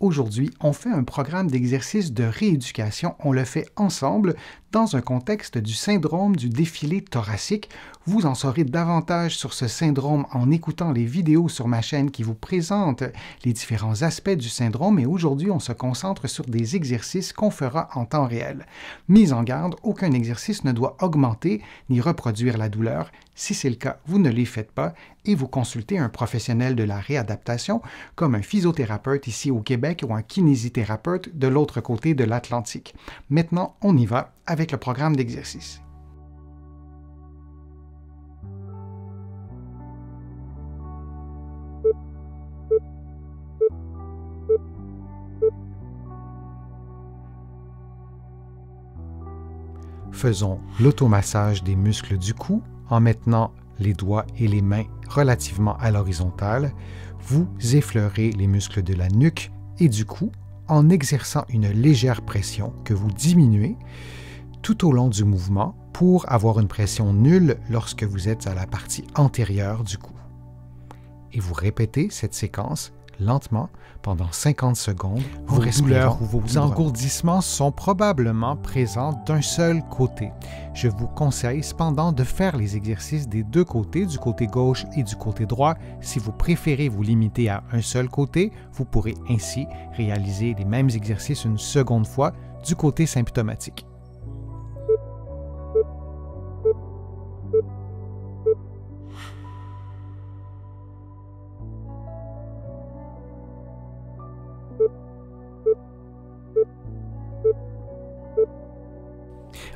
Aujourd'hui, on fait un programme d'exercice de rééducation. On le fait ensemble dans un contexte du syndrome du défilé thoracique. Vous en saurez davantage sur ce syndrome en écoutant les vidéos sur ma chaîne qui vous présentent les différents aspects du syndrome et aujourd'hui, on se concentre sur des exercices qu'on fera en temps réel. Mise en garde, aucun exercice ne doit augmenter ni reproduire la douleur. Si c'est le cas, vous ne les faites pas et vous consultez un professionnel de la réadaptation comme un physiothérapeute ici au Québec ou un kinésithérapeute de l'autre côté de l'Atlantique. Maintenant, on y va avec le programme d'exercice. Faisons l'automassage des muscles du cou en maintenant les doigts et les mains relativement à l'horizontale. Vous effleurez les muscles de la nuque et du cou en exerçant une légère pression que vous diminuez tout au long du mouvement pour avoir une pression nulle lorsque vous êtes à la partie antérieure du cou. Et vous répétez cette séquence lentement pendant 50 secondes. Vos douleurs ou vos engourdissements sont probablement présents d'un seul côté. Je vous conseille cependant de faire les exercices des deux côtés, du côté gauche et du côté droit. Si vous préférez vous limiter à un seul côté, vous pourrez ainsi réaliser les mêmes exercices une seconde fois du côté symptomatique.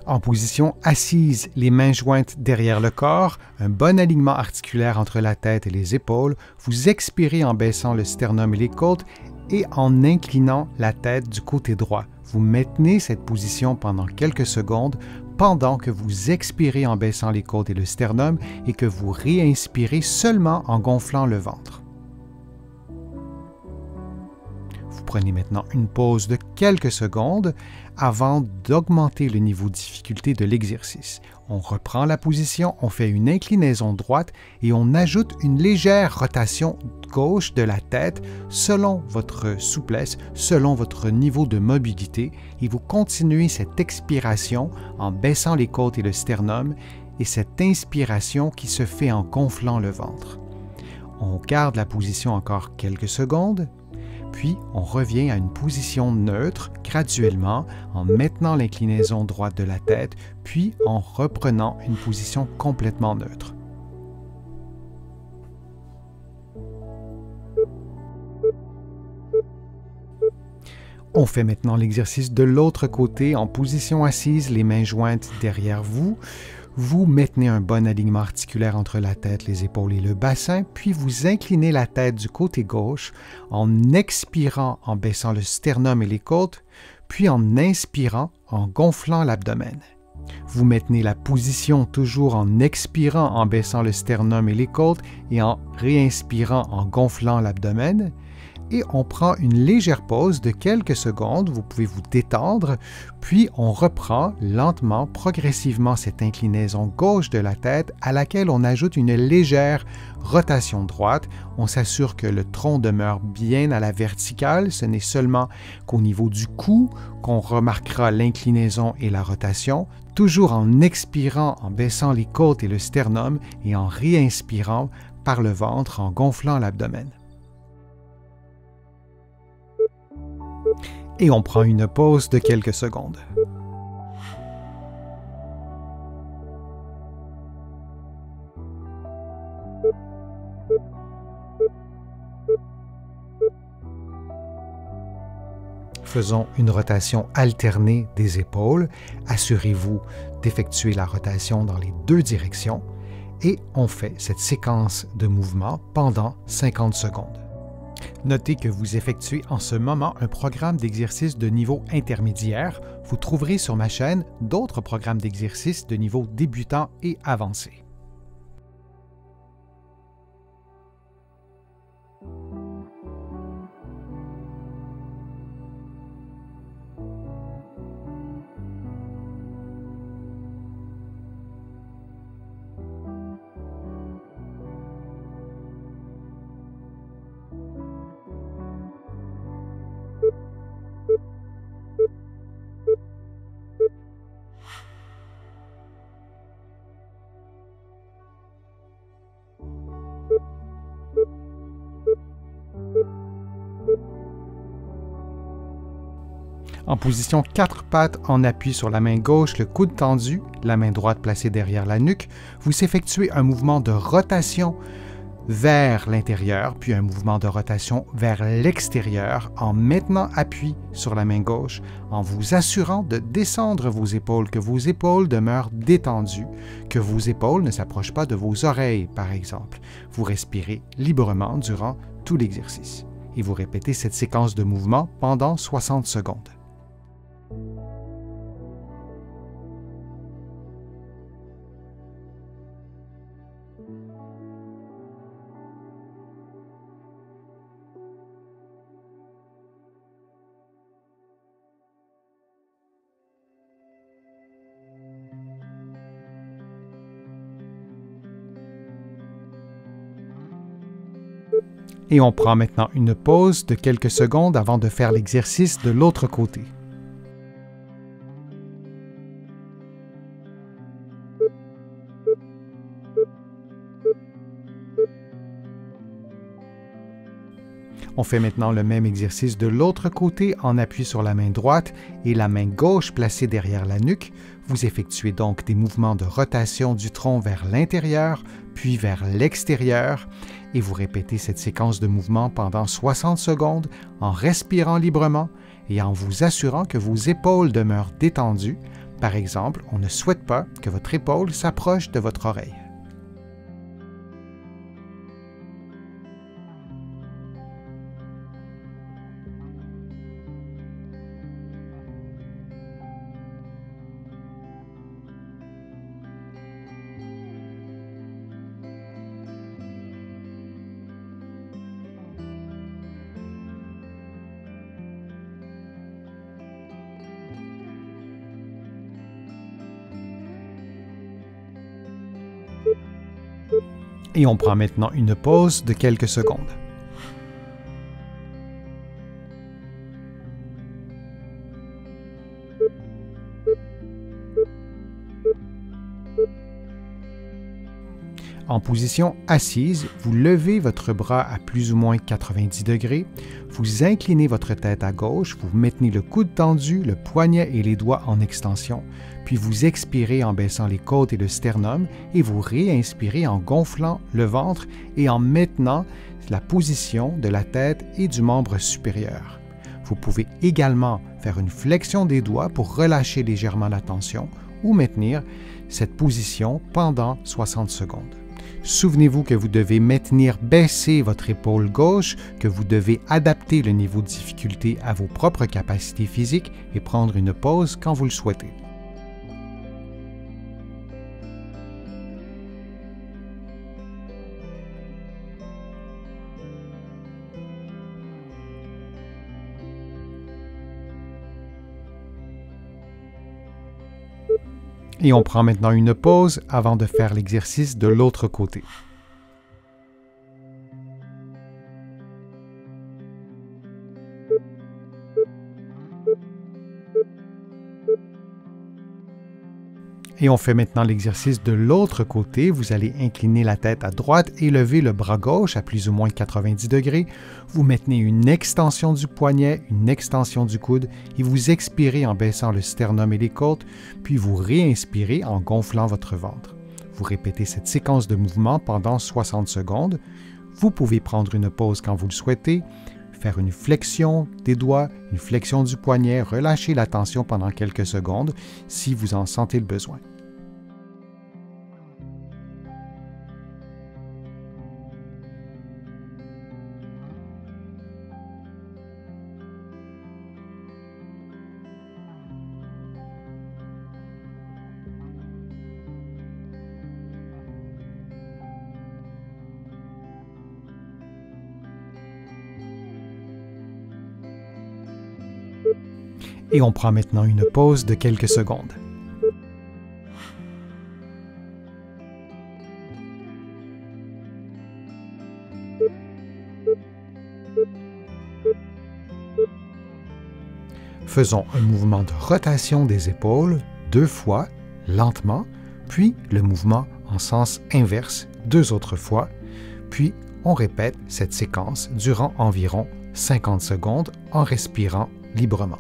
En position assise, les mains jointes derrière le corps, un bon alignement articulaire entre la tête et les épaules, vous expirez en baissant le sternum et les côtes et en inclinant la tête du côté droit. Vous maintenez cette position pendant quelques secondes pendant que vous expirez en baissant les côtes et le sternum et que vous réinspirez seulement en gonflant le ventre. Prenez maintenant une pause de quelques secondes avant d'augmenter le niveau de difficulté de l'exercice. On reprend la position, on fait une inclinaison droite et on ajoute une légère rotation gauche de la tête selon votre souplesse, selon votre niveau de mobilité et vous continuez cette expiration en baissant les côtes et le sternum et cette inspiration qui se fait en gonflant le ventre. On garde la position encore quelques secondes. Puis, on revient à une position neutre graduellement en maintenant l'inclinaison droite de la tête, puis en reprenant une position complètement neutre. On fait maintenant l'exercice de l'autre côté en position assise, les mains jointes derrière vous. Vous maintenez un bon alignement articulaire entre la tête, les épaules et le bassin, puis vous inclinez la tête du côté gauche en expirant en baissant le sternum et les côtes, puis en inspirant en gonflant l'abdomen. Vous maintenez la position toujours en expirant en baissant le sternum et les côtes et en réinspirant en gonflant l'abdomen. Et on prend une légère pause de quelques secondes, vous pouvez vous détendre, puis on reprend lentement, progressivement cette inclinaison gauche de la tête à laquelle on ajoute une légère rotation droite. On s'assure que le tronc demeure bien à la verticale, ce n'est seulement qu'au niveau du cou qu'on remarquera l'inclinaison et la rotation, toujours en expirant, en baissant les côtes et le sternum et en réinspirant par le ventre en gonflant l'abdomen. Et on prend une pause de quelques secondes. Faisons une rotation alternée des épaules. Assurez-vous d'effectuer la rotation dans les deux directions et on fait cette séquence de mouvements pendant 50 secondes. Notez que vous effectuez en ce moment un programme d'exercice de niveau intermédiaire. Vous trouverez sur ma chaîne d'autres programmes d'exercice de niveau débutant et avancé. En position 4 pattes en appui sur la main gauche, le coude tendu, la main droite placée derrière la nuque, vous effectuez un mouvement de rotation vers l'intérieur, puis un mouvement de rotation vers l'extérieur en maintenant appui sur la main gauche, en vous assurant de descendre vos épaules, que vos épaules demeurent détendues, que vos épaules ne s'approchent pas de vos oreilles, par exemple. Vous respirez librement durant tout l'exercice et vous répétez cette séquence de mouvements pendant 60 secondes. Et on prend maintenant une pause de quelques secondes avant de faire l'exercice de l'autre côté. On fait maintenant le même exercice de l'autre côté en appui sur la main droite et la main gauche placée derrière la nuque. Vous effectuez donc des mouvements de rotation du tronc vers l'intérieur, puis vers l'extérieur, et vous répétez cette séquence de mouvements pendant 60 secondes en respirant librement et en vous assurant que vos épaules demeurent détendues. Par exemple, on ne souhaite pas que votre épaule s'approche de votre oreille. Et on prend maintenant une pause de quelques secondes. En position assise, vous levez votre bras à plus ou moins 90 degrés, vous inclinez votre tête à gauche, vous maintenez le coude tendu, le poignet et les doigts en extension, puis vous expirez en baissant les côtes et le sternum et vous réinspirez en gonflant le ventre et en maintenant la position de la tête et du membre supérieur. Vous pouvez également faire une flexion des doigts pour relâcher légèrement la tension ou maintenir cette position pendant 60 secondes. Souvenez-vous que vous devez maintenir baissée votre épaule gauche, que vous devez adapter le niveau de difficulté à vos propres capacités physiques et prendre une pause quand vous le souhaitez. Et on prend maintenant une pause avant de faire l'exercice de l'autre côté. Et on fait maintenant l'exercice de l'autre côté. Vous allez incliner la tête à droite et lever le bras gauche à plus ou moins 90 degrés. Vous maintenez une extension du poignet, une extension du coude et vous expirez en baissant le sternum et les côtes, puis vous réinspirez en gonflant votre ventre. Vous répétez cette séquence de mouvements pendant 60 secondes. Vous pouvez prendre une pause quand vous le souhaitez, faire une flexion des doigts, une flexion du poignet, relâcher la tension pendant quelques secondes si vous en sentez le besoin. Et on prend maintenant une pause de quelques secondes. Faisons un mouvement de rotation des épaules 2 fois, lentement, puis le mouvement en sens inverse 2 autres fois, puis on répète cette séquence durant environ 50 secondes en respirant librement.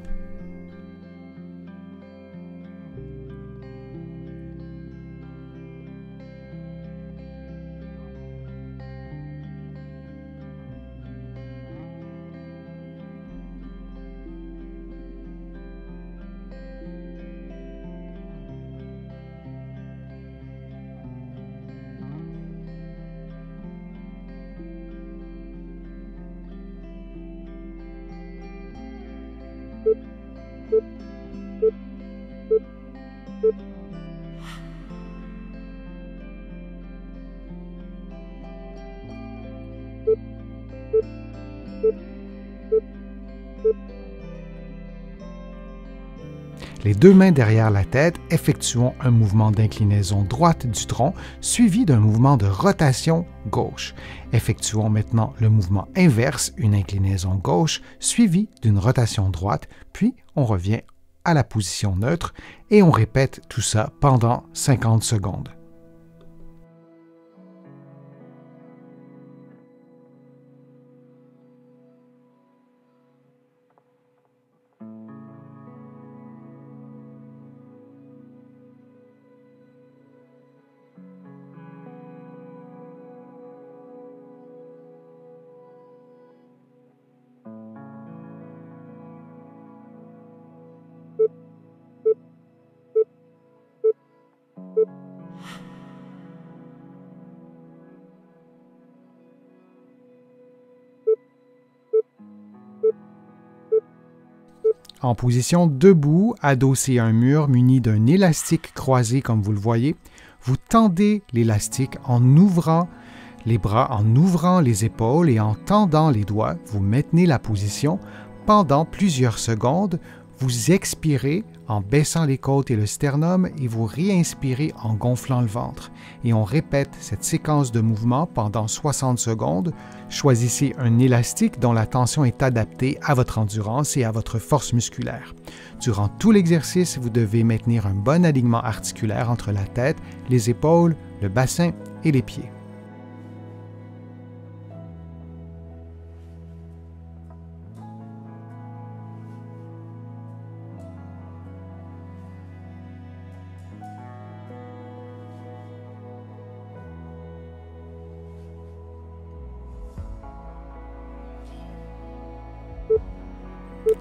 Les deux mains derrière la tête, effectuons un mouvement d'inclinaison droite du tronc suivi d'un mouvement de rotation gauche. Effectuons maintenant le mouvement inverse, une inclinaison gauche suivie d'une rotation droite, puis on revient à la position neutre et on répète tout ça pendant 50 secondes. En position debout, adossé à un mur muni d'un élastique croisé comme vous le voyez, vous tendez l'élastique en ouvrant les bras, en ouvrant les épaules et en tendant les doigts. Vous maintenez la position pendant plusieurs secondes. Vous expirez en baissant les côtes et le sternum et vous réinspirez en gonflant le ventre. Et on répète cette séquence de mouvements pendant 60 secondes. Choisissez un élastique dont la tension est adaptée à votre endurance et à votre force musculaire. Durant tout l'exercice, vous devez maintenir un bon alignement articulaire entre la tête, les épaules, le bassin et les pieds.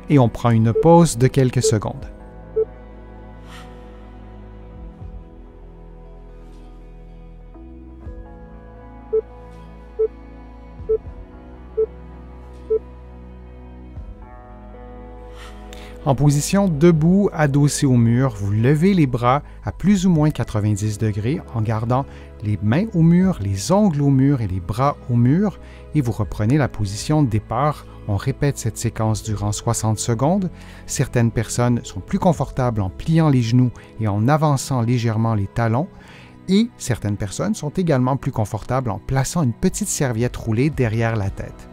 Et on prend une pause de quelques secondes. En position debout, adossé au mur, vous levez les bras à plus ou moins 90 degrés en gardant les mains au mur, les ongles au mur et les bras au mur et vous reprenez la position de départ. On répète cette séquence durant 60 secondes. Certaines personnes sont plus confortables en pliant les genoux et en avançant légèrement les talons et certaines personnes sont également plus confortables en plaçant une petite serviette roulée derrière la tête.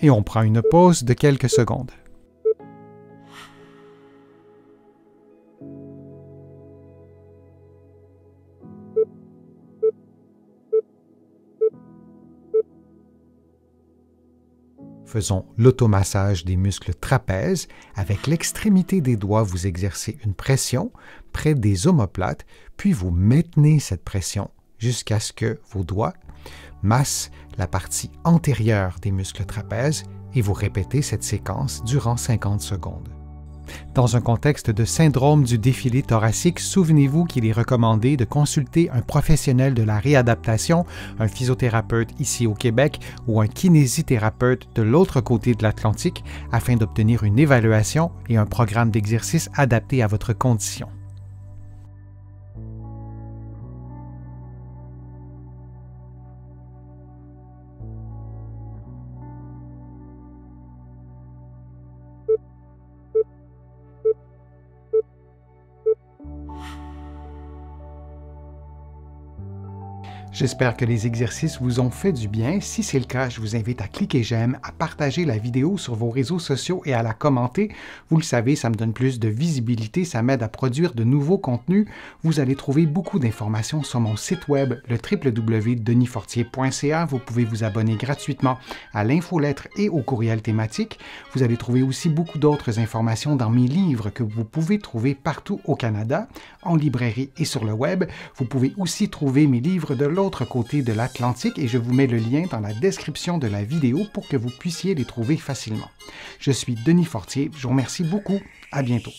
Et on prend une pause de quelques secondes. Faisons l'automassage des muscles trapèzes. Avec l'extrémité des doigts, vous exercez une pression près des omoplates, puis vous maintenez cette pression jusqu'à ce que vos doigts massent la partie antérieure des muscles trapèzes et vous répétez cette séquence durant 50 secondes. Dans un contexte de syndrome du défilé thoracique, souvenez-vous qu'il est recommandé de consulter un professionnel de la réadaptation, un physiothérapeute ici au Québec ou un kinésithérapeute de l'autre côté de l'Atlantique afin d'obtenir une évaluation et un programme d'exercice adapté à votre condition. J'espère que les exercices vous ont fait du bien. Si c'est le cas, je vous invite à cliquer j'aime, à partager la vidéo sur vos réseaux sociaux et à la commenter. Vous le savez, ça me donne plus de visibilité, ça m'aide à produire de nouveaux contenus. Vous allez trouver beaucoup d'informations sur mon site web, le www.denisfortier.ca. Vous pouvez vous abonner gratuitement à l'infolettre et au courriel thématique. Vous allez trouver aussi beaucoup d'autres informations dans mes livres que vous pouvez trouver partout au Canada, en librairie et sur le web. Vous pouvez aussi trouver mes livres de l'autre côté de l'Atlantique et je vous mets le lien dans la description de la vidéo pour que vous puissiez les trouver facilement. Je suis Denis Fortier, je vous remercie beaucoup, à bientôt.